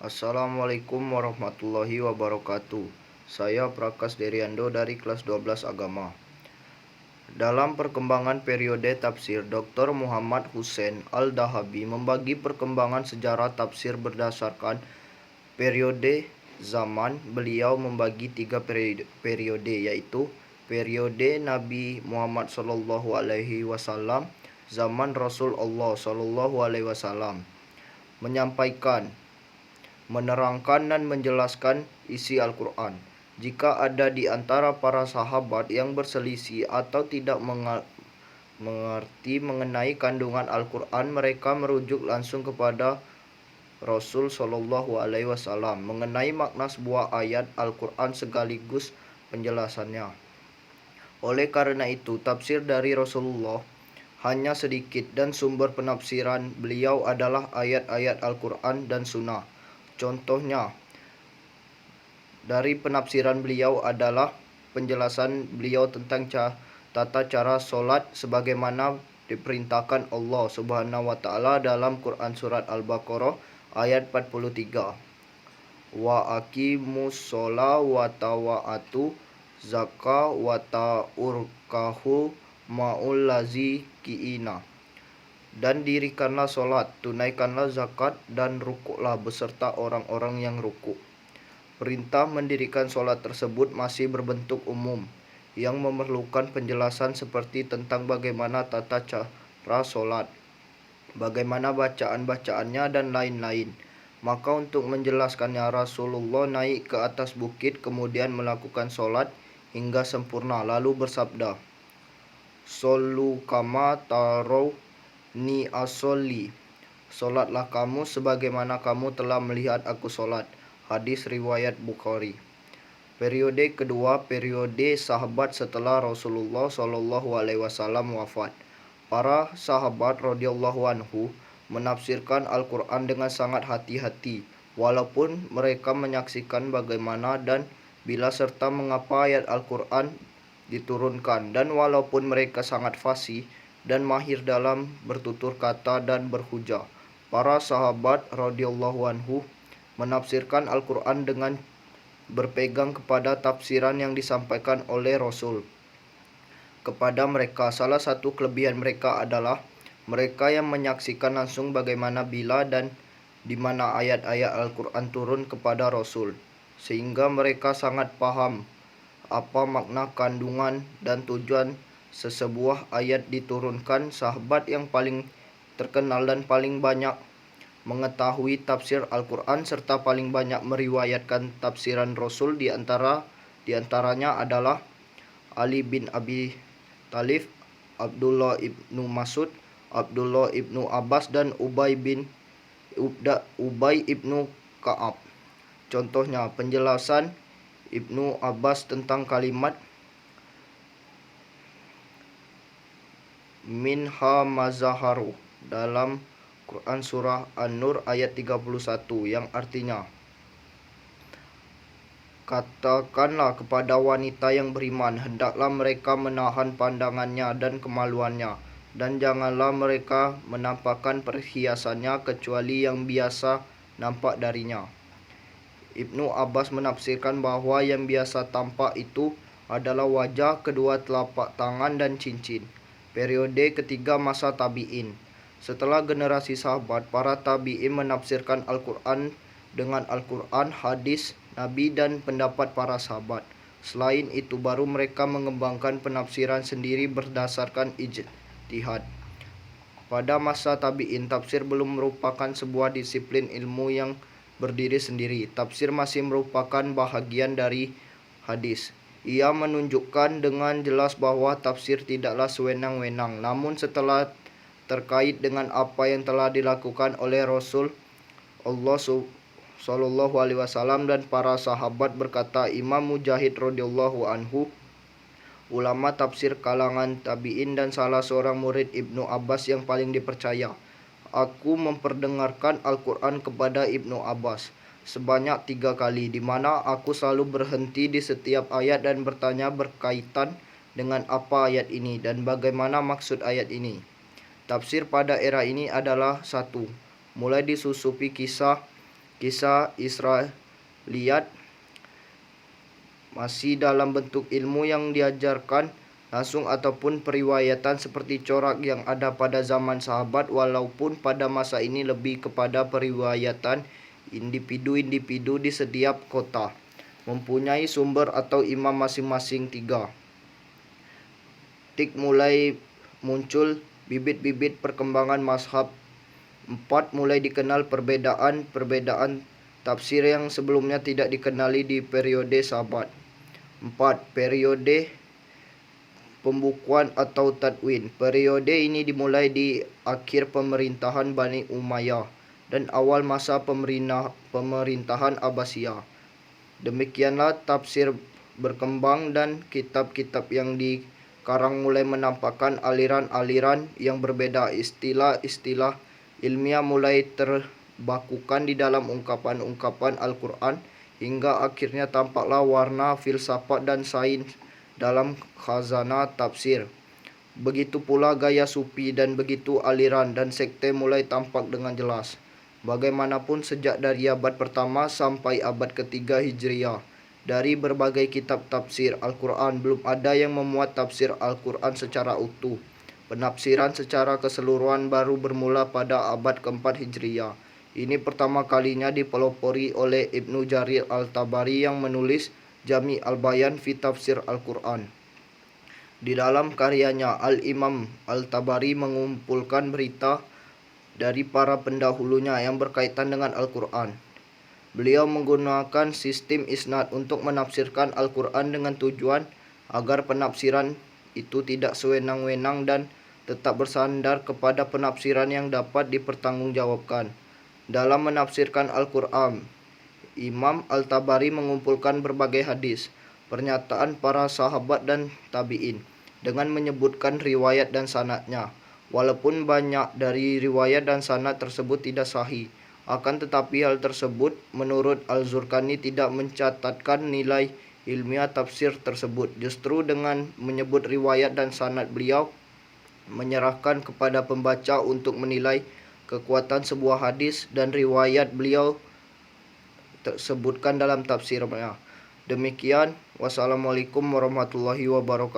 Assalamualaikum warahmatullahi wabarakatuh. Saya Prakas Deriando dari kelas 12 Agama. Dalam perkembangan periode tafsir, Dr. Muhammad Hussein Al-Dahabi membagi perkembangan sejarah tafsir berdasarkan periode zaman. Beliau membagi 3 periode, yaitu periode Nabi Muhammad SAW, zaman Rasulullah SAW, menyampaikan, menerangkan dan menjelaskan isi Al-Quran. Jika ada di antara para sahabat yang berselisih atau tidak mengerti mengenai kandungan Al-Quran, mereka merujuk langsung kepada Rasul Shallallahu Alaihi Wasallam mengenai makna sebuah ayat Al-Quran sekaligus penjelasannya. Oleh karena itu, tafsir dari Rasulullah hanya sedikit dan sumber penafsiran beliau adalah ayat-ayat Al-Quran dan Sunnah. Contohnya dari penafsiran beliau adalah penjelasan beliau tentang tata cara sholat sebagaimana diperintahkan Allah Subhanahu wa Ta'ala dalam Quran Surat Al-Baqarah ayat 43. Wa aqimus sholat wa tawa'atu zakah wa ta'urkahu ma'ul lazi ki'ina. Dan dirikanlah sholat, tunaikanlah zakat, dan rukuklah beserta orang-orang yang rukuk. Perintah mendirikan sholat tersebut masih berbentuk umum, yang memerlukan penjelasan seperti tentang bagaimana tata cara sholat, bagaimana bacaan-bacaannya, dan lain-lain. Maka untuk menjelaskannya, Rasulullah naik ke atas bukit, kemudian melakukan sholat hingga sempurna, lalu bersabda, "Shollu kama tarau ni asolli." Sholatlah kamu sebagaimana kamu telah melihat aku sholat. Hadis riwayat Bukhari. Periode kedua, periode sahabat setelah Rasulullah SAW wafat. Para sahabat radhiyallahu anhu menafsirkan Al-Quran dengan sangat hati-hati, walaupun mereka menyaksikan bagaimana dan bila serta mengapa ayat Al-Quran diturunkan, dan walaupun mereka sangat fasih dan mahir dalam bertutur kata dan berhujah. Para sahabat radhiyallahu anhu menafsirkan Al-Quran dengan berpegang kepada tafsiran yang disampaikan oleh Rasul kepada mereka. Salah satu kelebihan mereka adalah mereka yang menyaksikan langsung bagaimana, bila, dan di mana ayat-ayat Al-Quran turun kepada Rasul, sehingga mereka sangat paham apa makna, kandungan, dan tujuan sesebuah ayat diturunkan. Sahabat yang paling terkenal dan paling banyak mengetahui tafsir Al-Quran serta paling banyak meriwayatkan tafsiran Rasul diantaranya adalah Ali bin Abi Thalib, Abdullah ibnu Mas'ud, Abdullah ibnu Abbas, dan Ubay ibnu Ka'ab. Contohnya penjelasan Ibnu Abbas tentang kalimat minha mazaharu dalam Quran Surah An-Nur ayat 31, yang artinya, "Katakanlah kepada wanita yang beriman, hendaklah mereka menahan pandangannya dan kemaluannya, dan janganlah mereka menampakkan perhiasannya kecuali yang biasa nampak darinya." Ibnu Abbas menafsirkan bahwa yang biasa tampak itu adalah wajah, kedua telapak tangan, dan cincin. Periode ketiga, masa tabi'in. Setelah generasi sahabat, para tabi'in menafsirkan Al-Quran dengan Al-Quran, hadis Nabi, dan pendapat para sahabat. Selain itu, baru mereka mengembangkan penafsiran sendiri berdasarkan ijtihad. Pada masa tabi'in, tafsir belum merupakan sebuah disiplin ilmu yang berdiri sendiri. Tafsir masih merupakan bahagian dari hadis. Ia menunjukkan dengan jelas bahwa tafsir tidaklah sewenang-wenang, namun setelah terkait dengan apa yang telah dilakukan oleh Rasul Allah Shallallahu Alaihi Wasallam dan para sahabat. Berkata Imam Mujahid radhiyallahu anhu, ulama tafsir kalangan tabi'in dan salah seorang murid Ibnu Abbas yang paling dipercaya, "Aku memperdengarkan Al-Quran kepada Ibnu Abbas sebanyak 3 kali, di mana aku selalu berhenti di setiap ayat dan bertanya berkaitan dengan apa ayat ini dan bagaimana maksud ayat ini." Tafsir pada era ini adalah 1. Mulai disusupi kisah kisah Israiliyat masih dalam bentuk ilmu yang diajarkan langsung ataupun periwayatan seperti corak yang ada pada zaman sahabat, walaupun pada masa ini lebih kepada periwayatan individu-individu di setiap kota, mempunyai sumber atau imam masing-masing 3. Mulai muncul bibit-bibit perkembangan mazhab. 4. Mulai dikenal perbedaan tafsir yang sebelumnya tidak dikenali di periode sahabat. 4. Periode pembukuan atau tadwin. Periode ini dimulai di akhir pemerintahan Bani Umayyah dan awal masa pemerintahan Abbasiyah. Demikianlah tafsir berkembang dan kitab-kitab yang dikarang mulai menampakkan aliran-aliran yang berbeda. Istilah-istilah ilmiah mulai terbakukan di dalam ungkapan-ungkapan Al-Quran, hingga akhirnya tampaklah warna filsafat dan sains dalam khazanah tafsir. Begitu pula gaya sufi dan begitu aliran dan sekte mulai tampak dengan jelas. Bagaimanapun sejak dari abad pertama sampai abad ketiga Hijriah, dari berbagai kitab tafsir Al-Quran belum ada yang memuat tafsir Al-Quran secara utuh. Penafsiran secara keseluruhan baru bermula pada abad keempat Hijriah. Ini pertama kalinya dipelopori oleh Ibnu Jarir Al-Tabari yang menulis Jami' al-Bayan fi Tafsir Al-Quran. Di dalam karyanya, Al-Imam Al-Tabari mengumpulkan berita dari para pendahulunya yang berkaitan dengan Al-Quran. Beliau menggunakan sistem isnad untuk menafsirkan Al-Quran dengan tujuan agar penafsiran itu tidak sewenang-wenang dan tetap bersandar kepada penafsiran yang dapat dipertanggungjawabkan. Dalam menafsirkan Al-Quran, Imam Al-Tabari mengumpulkan berbagai hadis, pernyataan para sahabat dan tabi'in, dengan menyebutkan riwayat dan sanadnya. Walaupun banyak dari riwayat dan sanad tersebut tidak sahih, akan tetapi hal tersebut menurut Al-Zurqani tidak mencatatkan nilai ilmiah tafsir tersebut. Justru dengan menyebut riwayat dan sanad, beliau menyerahkan kepada pembaca untuk menilai kekuatan sebuah hadis dan riwayat beliau tersebutkan dalam tafsirnya. Demikian, wassalamualaikum warahmatullahi wabarakatuh.